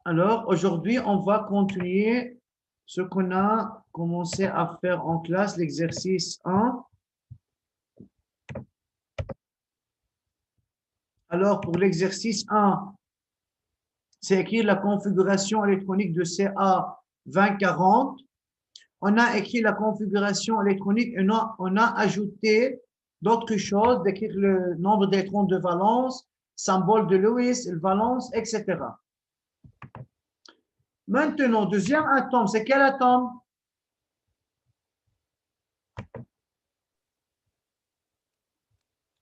Alors, aujourd'hui, on va continuer ce qu'on a commencé à faire en classe, l'exercice 1. Alors, pour l'exercice 1, c'est écrire la configuration électronique de CA 2040. On a écrit la configuration électronique et on a ajouté d'autres choses, d'écrire le nombre d'électrons de valence, symbole de Lewis, le valence, etc. Maintenant, deuxième atome, c'est quel atome?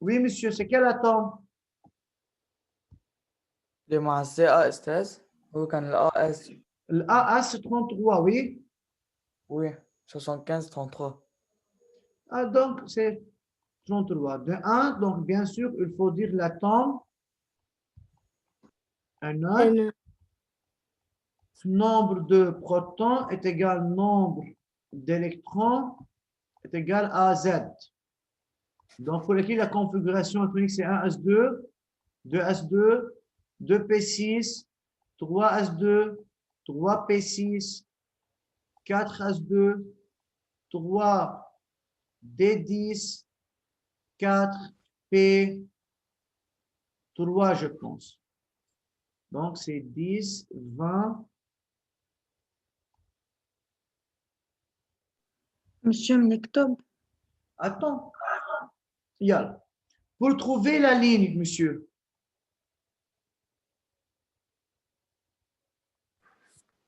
Oui, monsieur, c'est quel atome? اللي مع السي استاذ هو كان AS. Le AS33, oui. Oui, 75 33. Ah, donc, c'est 33. De 1, donc bien sûr, il faut dire l'atome. Un autre. Nombre de protons est égal nombre d'électrons est égal à Z. Donc, pour écrire la configuration électronique, c'est 1s2, 2s2, 2p6, 3s2, 3p6, 4s2, 3d10, 4p3, je pense. Donc, c'est 10, 20. Monsieur Mektob. Attends. Yalla. Pour trouver la ligne, monsieur.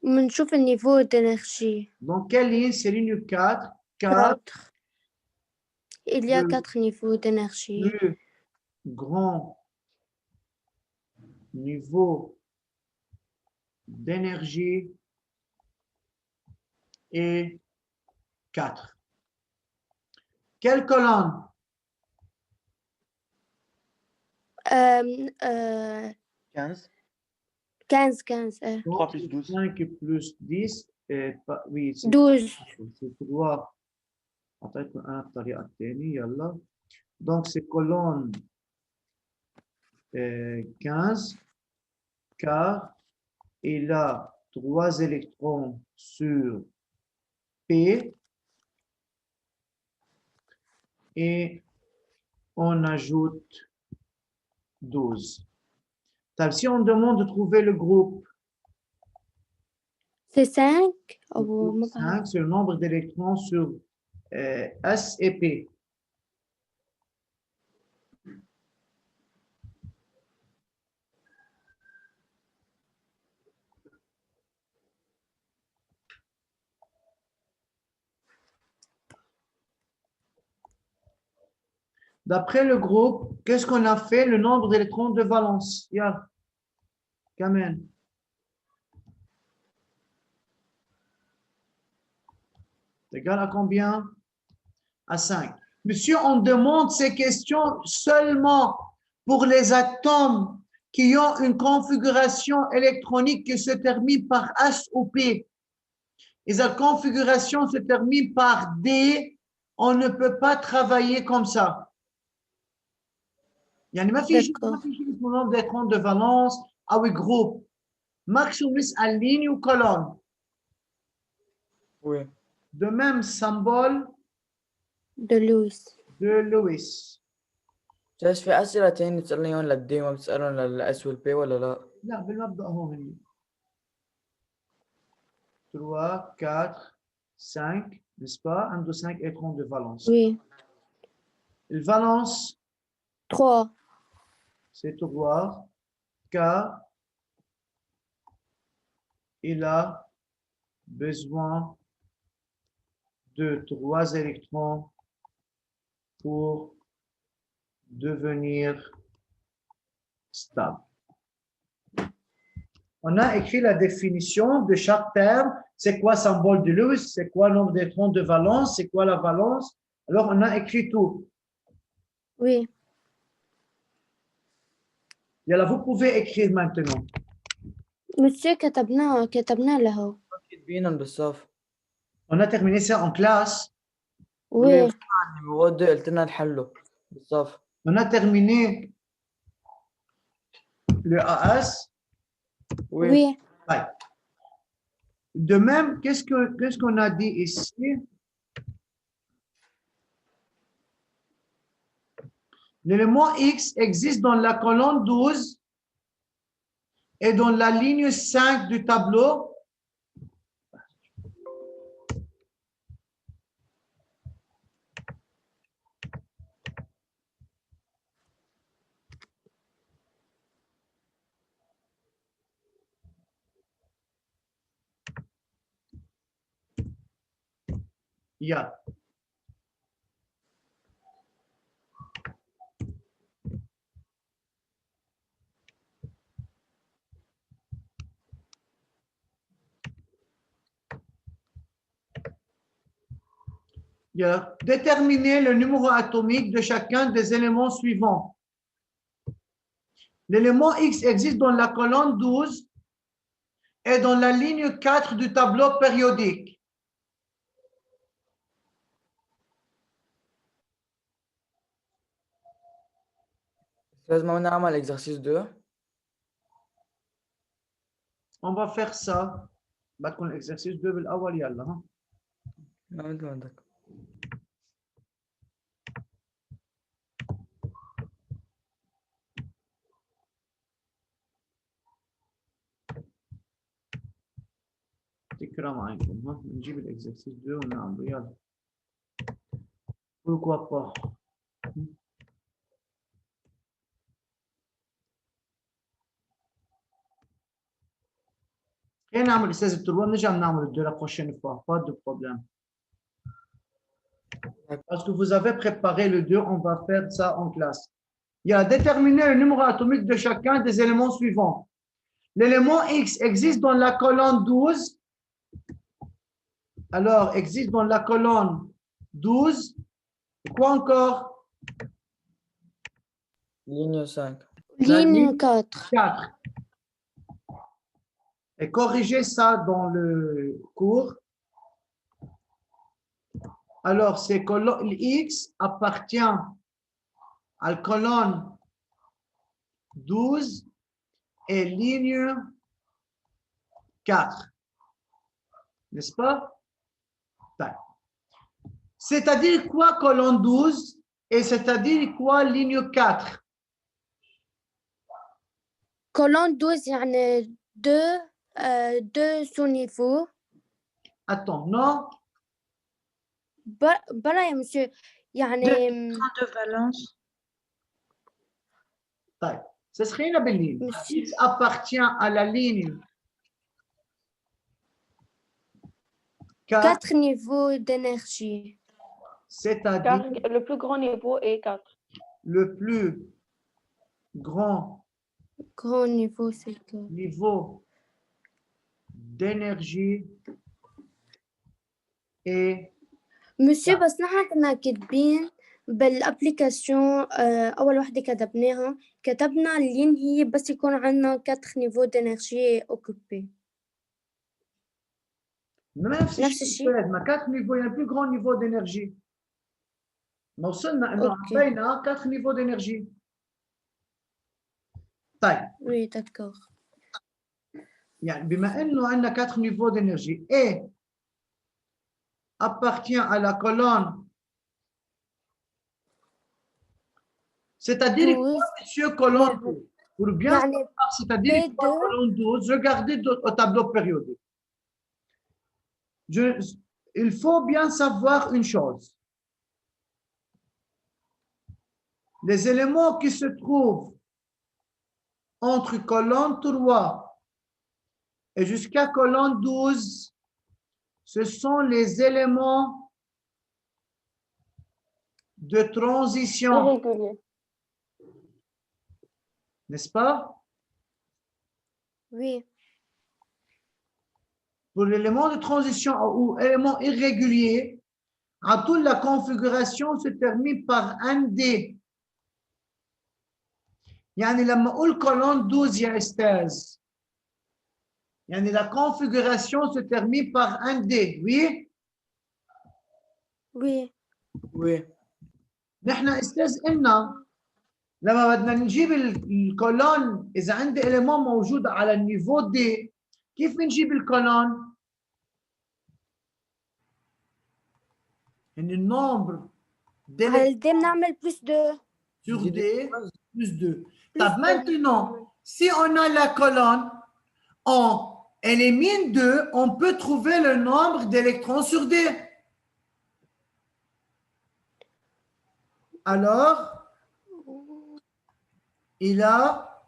بنشوف النيفو d'énergie. Donc, quelle ligne? C'est ligne 4. 4. Il y a 4 niveaux d'énergie. Le grand niveau d'énergie est 4. Quelle colonne? 15. 15. 3 plus 12. 5 plus 10. Oui, c'est 12. 3. Donc, c'est colonne 15, car il a 3 électrons sur P et on ajoute 12. Si on demande de trouver le groupe, C'est 5. 5, c'est le nombre d'électrons sur S et P. D'après le groupe, qu'est-ce qu'on a fait? Le nombre d'électrons de valence. Ya, Kamen. C'est égal à combien? À 5. Monsieur, on demande ces questions seulement pour les atomes qui ont une configuration électronique qui se termine par S ou P. Et sa configuration se termine par D. On ne peut pas travailler comme ça. Il y a une nombre d'électrons de valence à un groupe. Maximum à ligne ou colonne. Oui. De même symbole de Lewis. جالس في أسئلة تانية تسألني للدي ما بتسألون للأس والبي ولا لا؟ لا بالمبدأ هو هني 3, 4, 5, n'est-ce pas? 1, 2, 5 électrons de valence. Oui. Le valence 3. c'est 3, car il a besoin de 3 électrons pour devenir stable. On a écrit la définition de chaque terme. C'est quoi symbole de Lewis? C'est quoi le nombre d'électrons de valence? C'est quoi la valence? Alors, on a écrit tout. Oui. Yalla, vous pouvez écrire maintenant. Monsieur كتبنا له. كاتبينهم بالصف. On a terminé ça en classe. Oui. المواد قلت لنا نحله بالصف. On a terminé le AS. Oui. Ouais. De même, qu'est-ce qu'on a dit ici? L'élément X existe dans la colonne 12 et dans la ligne 5 du tableau. Yeah. Déterminer le numéro atomique de chacun des éléments suivants. L'élément X existe dans la colonne 12 et dans la ligne 4 du tableau périodique. لازم نعمل exercice 2. On va faire ça. بدكم l'exercice 2 بالأول يلا ها. نعمل مثل ما بدك. تكرم عينكم ها. نجيب l'exercice 2 ونعمله يلا. Pourquoi pas. Et نعمل l'exercice 3 نرجع نعمل 2 la prochaine fois. Pas de problème. Parce que vous avez préparé le 2, on va faire ça en classe. Il y a déterminer le numéro atomique de chacun des éléments suivants. L'élément X existe dans la colonne 12. Alors, existe dans la colonne 12. Quoi encore? Ligne 5. Ligne 4. 4. Et corrigez ça dans le cours. Alors, c'est X appartient à la colonne 12 et ligne 4. N'est-ce pas? C'est-à-dire quoi colonne 12 et c'est-à-dire quoi ligne 4? Colonne 12 يعني deux sous-niveaux. Attends, non? بلا يا monsieur يعني de valence. Ce serait la belle ligne. Monsieur. X appartient à la ligne 4, 4 niveaux d'énergie. c'est-à-dire Le plus grand niveau est 4. le plus grand Grand niveau, c'est que niveau d'énergie est monsieur بس نحن كنا كاتبين بالابليكاسيون اول وحده كتبناها كتبنا اللين هي بس يكون عندنا 4 نيفو دانرجي اوكوبي نفس نفس الشيء. الشيء. ما 4 niveaux, il y a un plus grand niveau d'énergie. ما وصلنا انه أوكي. عطينا 4 niveaux d'énergie. طيب وي داكور يعني بما انه عندنا 4 niveaux d'énergie et appartient à la colonne, c'est-à-dire quoi, monsieur colonne 12? Pour bien يعني savoir, c'est-à-dire quoi P2. colonne 12, regardez au tableau périodique. Il faut bien savoir une chose. Les éléments qui se trouvent entre colonne 3 et jusqu'à colonne 12, ce sont les éléments de transition, Irrégulier. n'est-ce pas? Oui, Pour l'élément de transition ou élément irrégulier, à toute la configuration se termine par un D. يعني لما أقول colonne 12 يا أستاذ يعني la configuration se termine par un D, oui? oui, Oui. نحن أستاذ قلنا لما بدنا نجيب الكولون إذا عندي إليمون موجود على النيفو دي كيف بنجيب الكولون؟ يعني النمبر على D بنعمل plus 2. sur D plus 2. Plus طب deux. maintenant, si on a la colonne, on élimine 2, on peut trouver le nombre d'électrons sur D. Alors, il a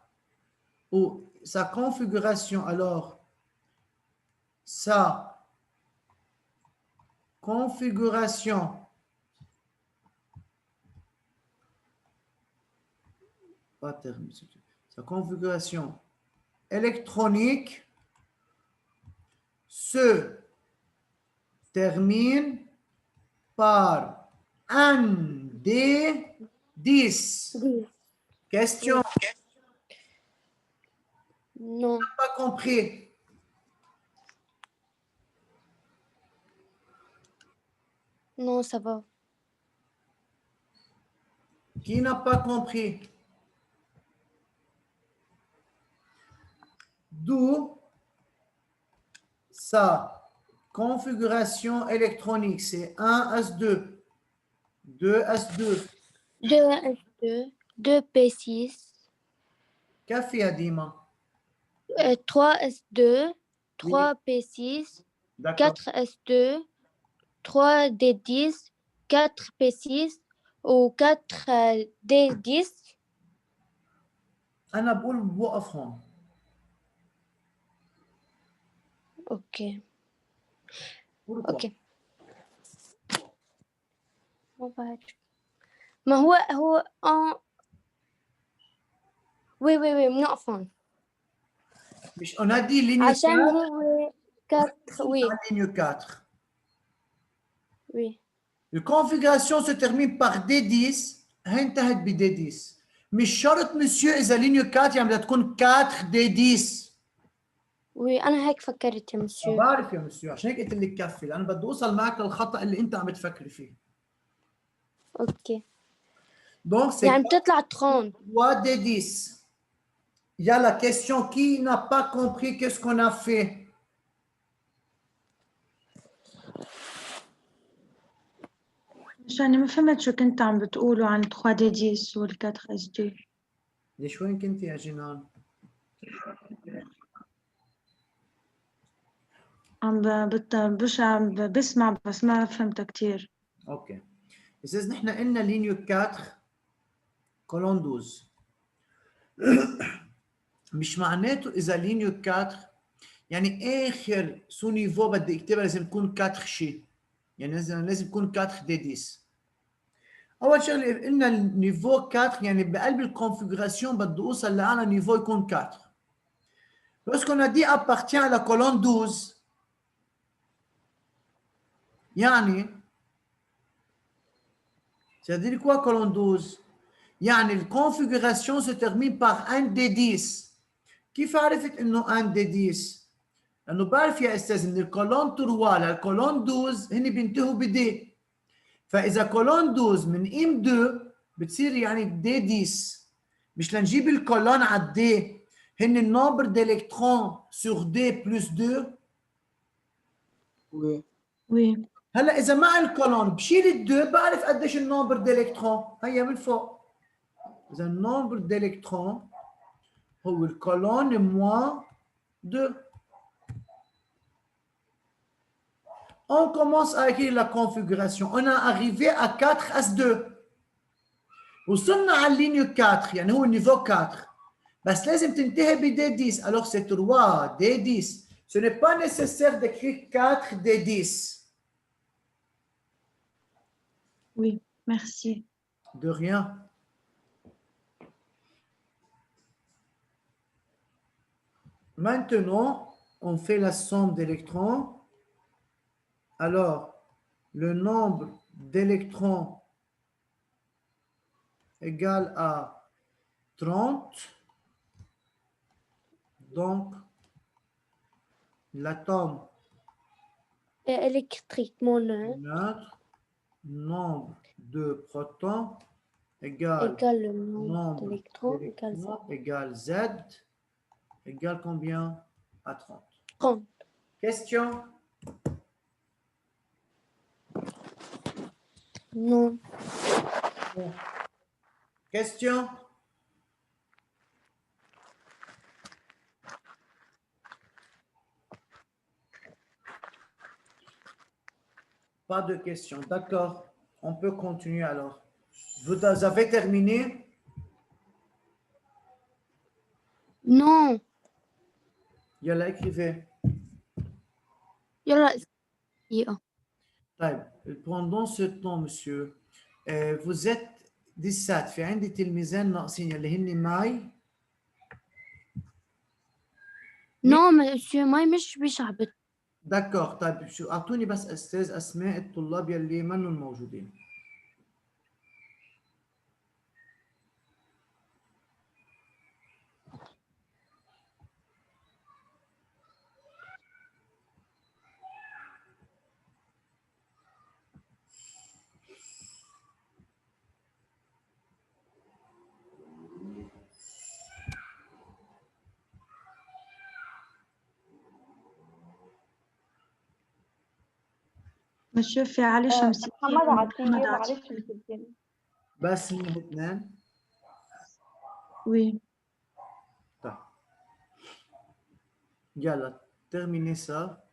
sa configuration. Alors, sa configuration sa configuration électronique se termine par un D10. 10. Question, Non. pas compris. Non, ça va. Qui n'a pas compris? D'où sa configuration électronique, c'est 1s2, 2s2. 2S2, 2P6, Café à Dima. 3S2, 3P6, D'accord. 4S2, 3D10, 4P6 ou 4D10. أنا بقول بوقف هون. اوكي Pourquoi? اوكي. ما بعرف. ما هو وي بنقف هون مش on a dit ligne عشان 4, هو 4. وي ligne 4. وي La configuration se termine par D10. انتهت ب D10. مش شرط monsieur إذا ligne 4 يعني بدها تكون 4 D10. وي انا هيك فكرت يا مسيو. بعرف يا مسيو، عشان هيك قلت لك كفي، لأنا بدي أوصل معك للخطأ اللي أنت عم تفكري فيه. اوكي Donc, c'est يعني بتطلع 30. 3 D10. Il y a la question qui n'a pas compris qu'est-ce qu'on a fait. عشان ما فهمت شو كنت عم بتقولوا عن 3D10 وال 4SD. ليش وين كنت يا جنان؟ عم بسمع بس ما فهمتها كتير. اوكي. إذا نحن قلنا لينيو 4 كولون 12. مش معناته إذا لينيو 4 يعني آخر سو نيفو بدي اكتبها لازم تكون 4 شي. يعني لازم يكون 4 دي 10. أول شغلة قلنا النيفو 4 يعني بقلب الكونفيغوراسيون بدي أوصل لأعلى نيفو يكون 4. Lorsqu'on a dit appartient à la colonne 12 يعني c'est-à-dire quoi colonne 12 يعني الكونفيغوراسيون se termine par un des 10. كيف عرفت انه un des 10 لانه بعرف يا استاذ ان الكولون 3 للكولون 12 هن بينتهوا بدي. فاذا كولون 12 من ام 2 بتصير يعني دي 10. مش لنجيب الكولون على الدي هن النمبر دالكترون سور دي بلس 2. وي وي هلا اذا مع الكولون بشيل الدو بعرف قديش النمبر دالكترون. هيا من فوق. اذا النمبر دالكترون هو الكولون موان 2. On commence à écrire la configuration. On est arrivé à 4S2. وصلنا على ligne 4 يعني هو niveau 4. بس لازم تنتهي ب D10. Alors c'est 3 D10. Ce n'est pas nécessaire d'écrire 4 D10. Oui, merci. De rien. Maintenant, on fait la somme d'électrons. Alors, le nombre d'électrons égale à 30. Donc, l'atome électriquement neutre neutre, nombre de protons égale égale le nombre nombre d'électrons d'électrons égale Z égale combien? À 30. 30. Question? Non. Question? Pas de questions. D'accord. On peut continuer alors. Vous avez terminé? Non. يلا écrivez. يلا دقيقة. طيب pendant ce temps monsieur vous êtes لسات في عندي تلميذين ناقصين اللي هن ماي نو مسيو ماي مش بشعبت. دكور. طيب شو اعطوني بس استاذ اسماء الطلاب يلي منهم موجودين. مسيو في علي شمس الدين محمد ومحمد عطية وعلي عطية. شمس الدين. بس من الاثنين؟ وي. طيب يلا terminez ça.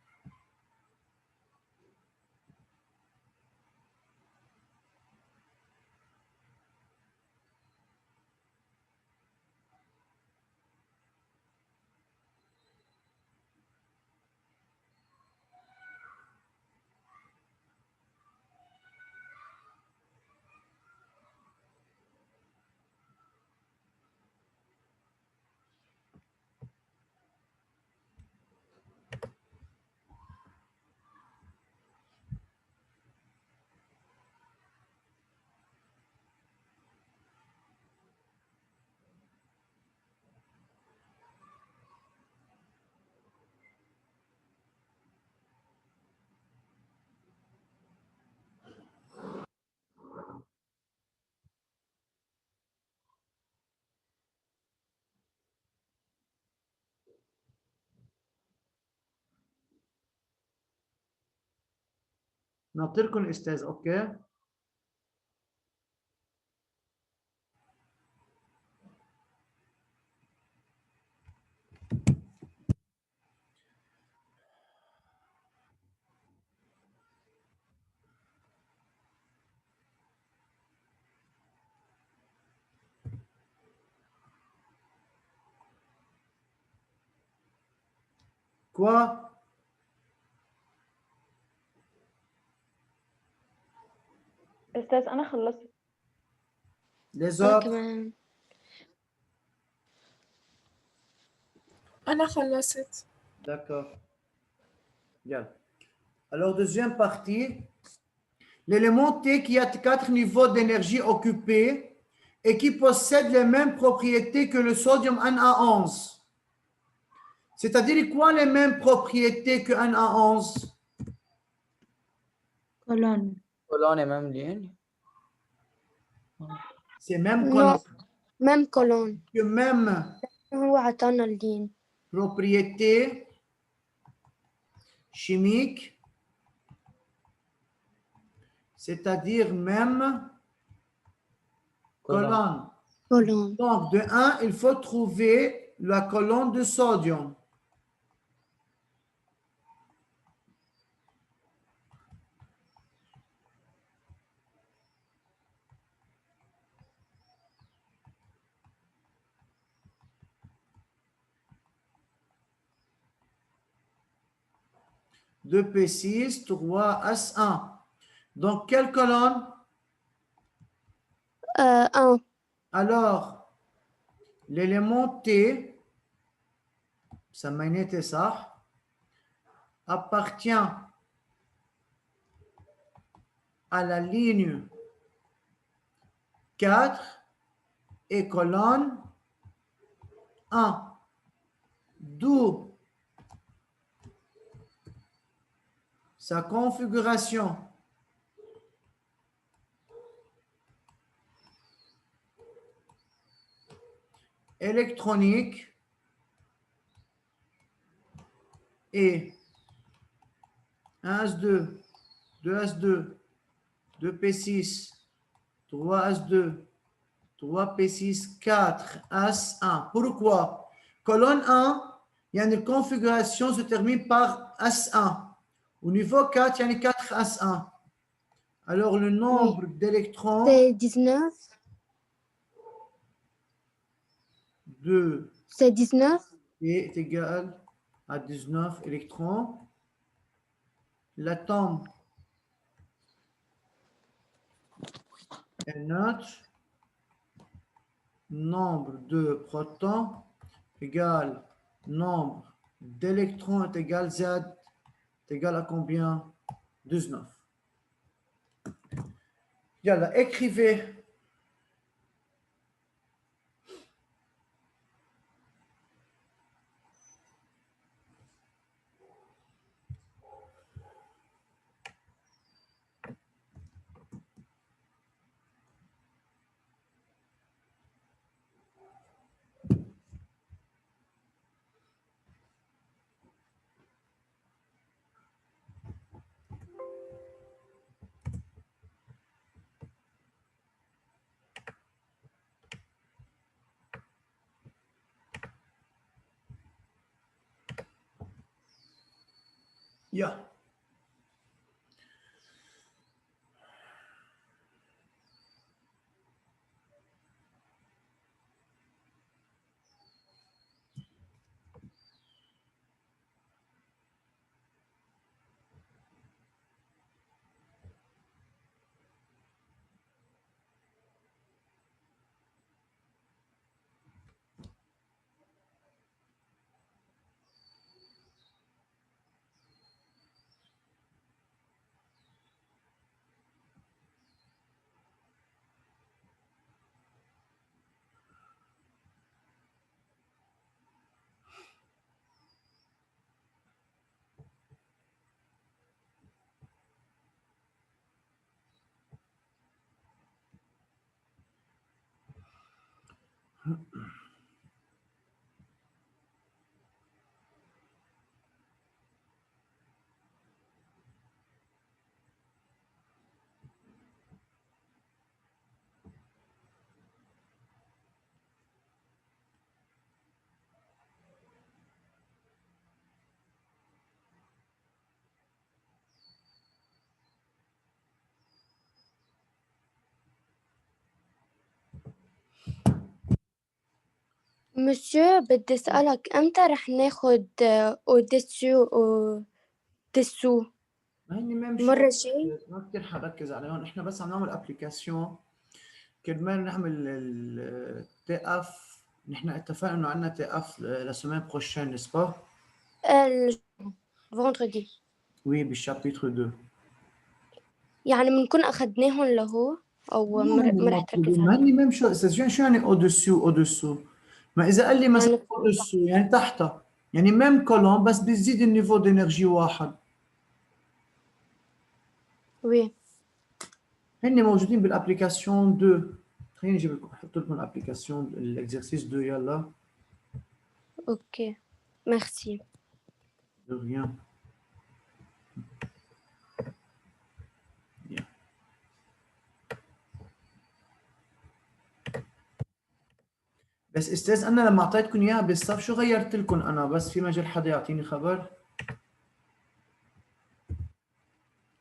ناطركم استاذ. اوكي كوا أستاذ أنا خلصت. les أنا autres. كمان. أنا خلصت. D'accord. Bien. Alors, deuxième partie. L'élément T qui a 4 niveaux d'énergie occupés et qui possède les mêmes propriétés que le sodium Na11. C'est-à-dire quoi les mêmes propriétés que Na11? كولون. كولون مملين. C'est même نو ميم كولون. que même هو عطانا اللين. propriétés chimiques, c'est-à-dire même colonne. كولون. Donc, de 1, il faut trouver la colonne de sodium. Deux P6, 3 S1. Donc, quelle colonne? 1. Alors, l'élément T, ça m'a été ça, appartient à la ligne 4 et colonne 1. D'où sa configuration électronique et 1S2, 2S2, 2P6, 3S2, 3P6, 4S1. Pourquoi? Colonne 1, il y a une configuration se termine par S1. Au niveau 4, il y a une 4S1. Alors, le nombre d'électrons C'est 19. de C'est 19. est égal à 19 électrons. L'atome est neutre. Nombre de protons égale nombre d'électrons est égal Z est égal à combien? 19. Yalla, écrivez. Yeah. مسيو بدي أسألك أمتى رح ناخد أوديسو هني ميم مرة شو جاي؟ ما كثير حنركز عليهم. احنا بس عم نعمل ابلكيشن كرمال نعمل التي اف. نحن اتفقنا انه عندنا تي اف لا سيمين بروشين نسبا؟ الفندريدي. وي بالشابيتر 2. يعني بنكون أخدناهم لهو أو ما رح تركز ما عليهم؟ هني ميم شو شو يعني او دسو او دسو؟ ما اذا قال لي مثلا يعني او دسو يعني تحتها، يعني ميم كولوم بس بيزيد النيفو دينرجي واحد. وي. هن موجودين بالابلكيشن 2. خليني اجيب لكم احط لكم الابلكيشن الاكزرسيس 2 يلا. أوكي ميرسي. De rien. Bien. بس استاذ انا لما اعطيتكم اياها بالصف شو غيرت لكم انا؟ بس في مجال حدا يعطيني خبر؟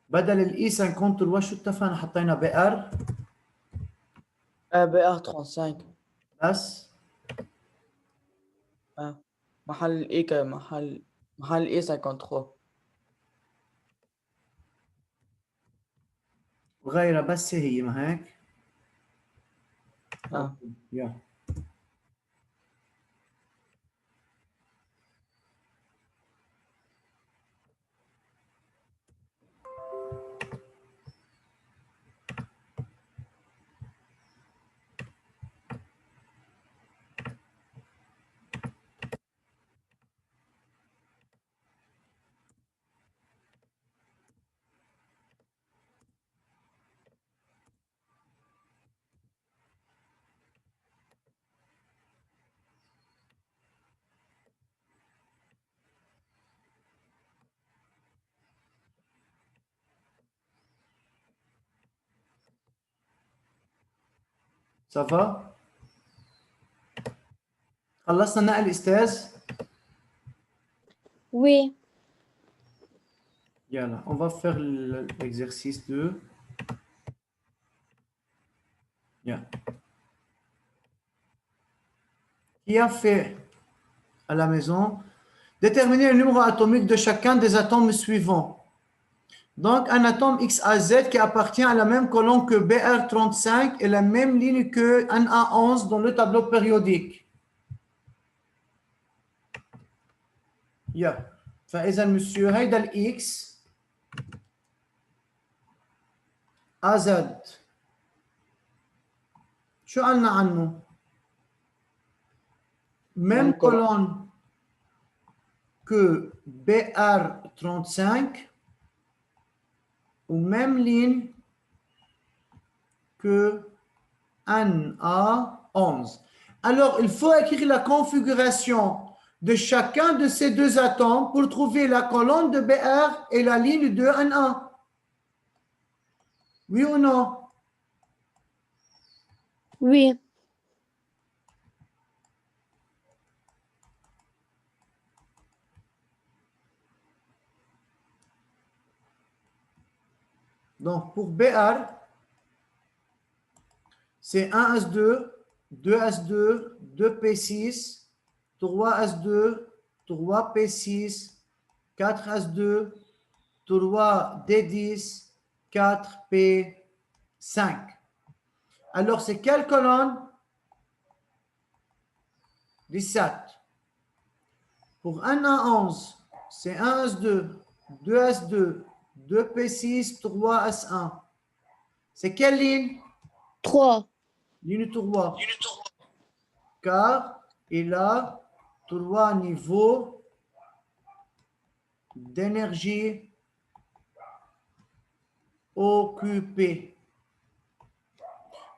بدل الاي 53 شو اتفقنا حطينا بي ار BR35. بس؟ محل إيكا محل إي 53. وغيرها بس هي ما هيك؟ يا Ça va؟ خلصنا نقل أستاذ؟ Oui. Yalla, on va faire l'exercice 2. Yeah. Qui a fait à la maison? Déterminer le numéro atomique de chacun des atomes suivants. Donc, un atome XAZ qui appartient à la même colonne que BR35 et la même ligne que NA11 dans le tableau périodique. Yeah. فإذا monsieur هيدا الإكس AZ شو قلنا عنه؟ Même colonne que BR35 ou même ligne que NA11. Alors, il faut écrire la configuration de chacun de ces deux atomes pour trouver la colonne de BR et la ligne de NA. Oui ou non? Oui. Donc, pour BR, c'est 1S2, 2S2, 2P6, 3S2, 3P6, 4S2, 3D10, 4P5. Alors, c'est quelle colonne? 17. Pour 1A11, c'est 1S2, 2S2, 2P6, 3S1. C'est quelle ligne? 3. Ligne 3. Car il a 3 niveaux d'énergie occupés.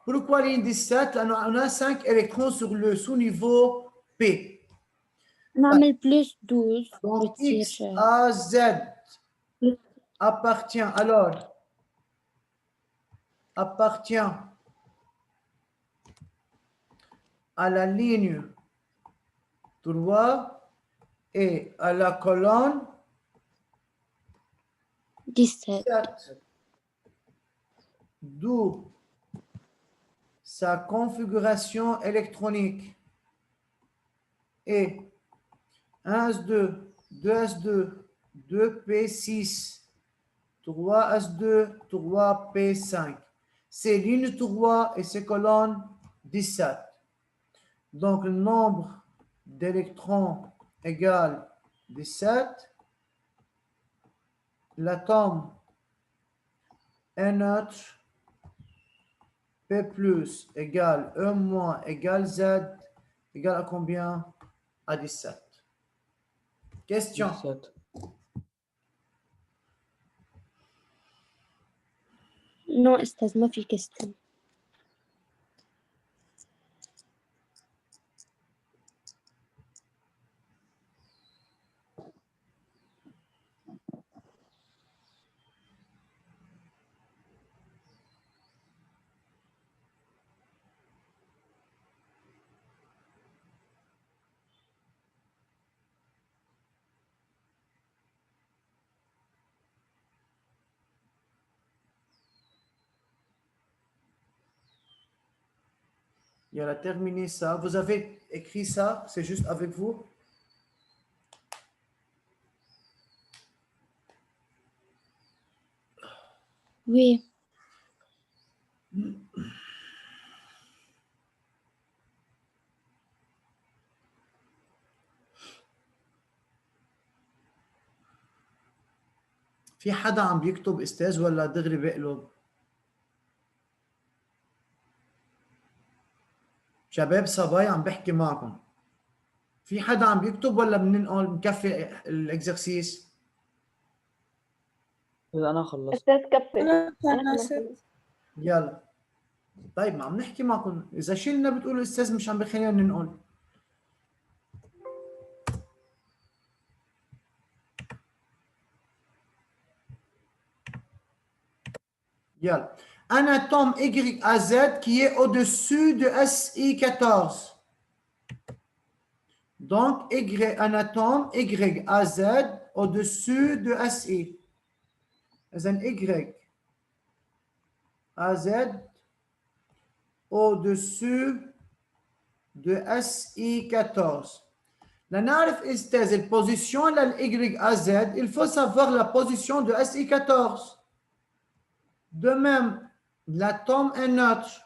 Pourquoi ligne 17? On a 5 électrons sur le sous-niveau P. نعمل plus 12 Donc, بتصير X, A, Z appartient à la ligne 3 et à la colonne 17. 7. D'où sa configuration électronique est 1S2, 2S2, 2P6, 3S2, 3P5. C'est ligne 3 et ses colonnes 17. Donc, le nombre d'électrons égale 17. L'atome est neutre. P plus égale E moins égale Z égale à combien? À 17. Question. 17. Non أستاذ ما في question. Il a terminé ça. Vous avez écrit ça, c'est juste avec vous? Oui. في حدا عم بيكتب استاذ ولا دغري بقلب؟ شباب صبايا عم بحكي معكم. في حدا عم بيكتب ولا بننقل مكفي الاكزرسيس؟ إذا أنا خلصت. أستاذ كفي. أنا خلصت. يلا. طيب ما عم نحكي معكم، إذا شلنا بتقولوا الأستاذ مش عم بخلينا ننقل. يلا. un atome YAZ qui est au-dessus de Si14. Donc, un atome YAZ au-dessus de Si. C'est un YAZ au-dessus de Si14. La نعرف استاذ البوزيشن للY à Z, il faut savoir la position de Si14. De même, l'atome est neutre.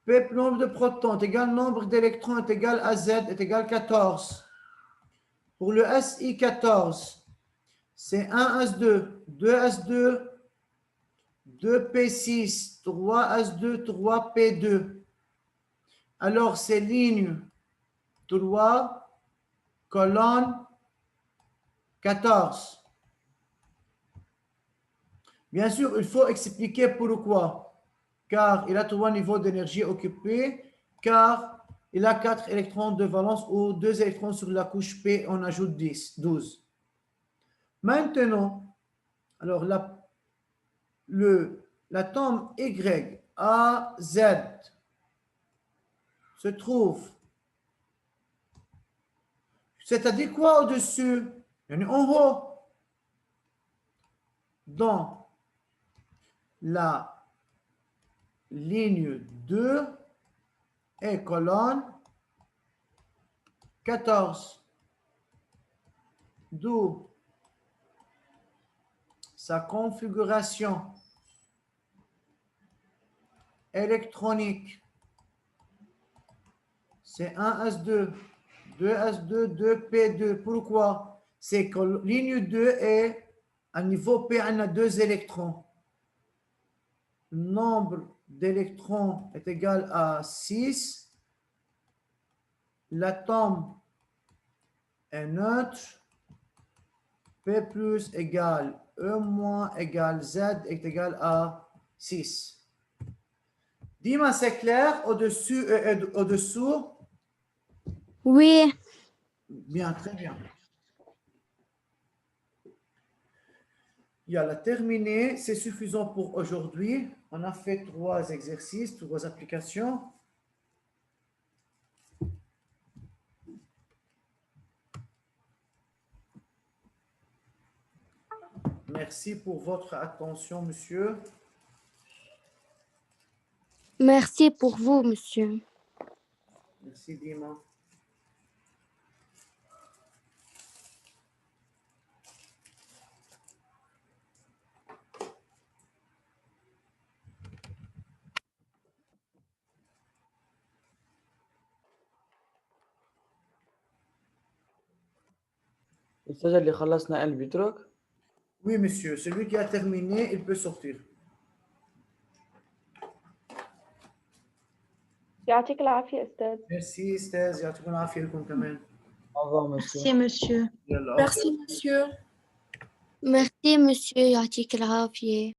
P nombre de protons est égal nombre d'électrons est égal à Z est égal 14. Pour le Si14, c'est 1S2, 2S2, 2P6, 3S2, 3P2. Alors, c'est ligne 3, colonne 14. Bien sûr, il faut expliquer pourquoi. Car il a 3 niveaux d'énergie occupés, car il a 4 électrons de valence ou 2 électrons sur la couche P, on ajoute 12. Maintenant, alors l'atome YAZ se trouve, c'est-à-dire quoi au-dessus? En haut, dans la ligne 2 et colonne 14. D'où sa configuration électronique. C'est 1S2, 2S2, 2P2. Pourquoi? C'est que ligne 2 est à niveau P, on a 2 électrons. Le nombre d'électrons est égal à 6. L'atome est neutre. P plus égale E moins égale Z est égal à 6. Dis-moi, c'est clair au-dessus et au-dessous? Oui. Bien, très bien. Yalla, terminé. C'est suffisant pour aujourd'hui. On a fait 3 exercices, 3 applications. Merci pour votre attention, monsieur. Merci pour vous, monsieur. Merci, Dima. الأستاذ اللي خلصنا قلب يترك؟ Oui, monsieur. Celui qui a terminé, il peut sortir. يعطيك العافية أستاذ. Merci, استاذ. يعطيكم العافية لكم كمان. Au revoir, monsieur. Merci, monsieur. يلا. Merci monsieur. Merci, monsieur. يعطيك العافية.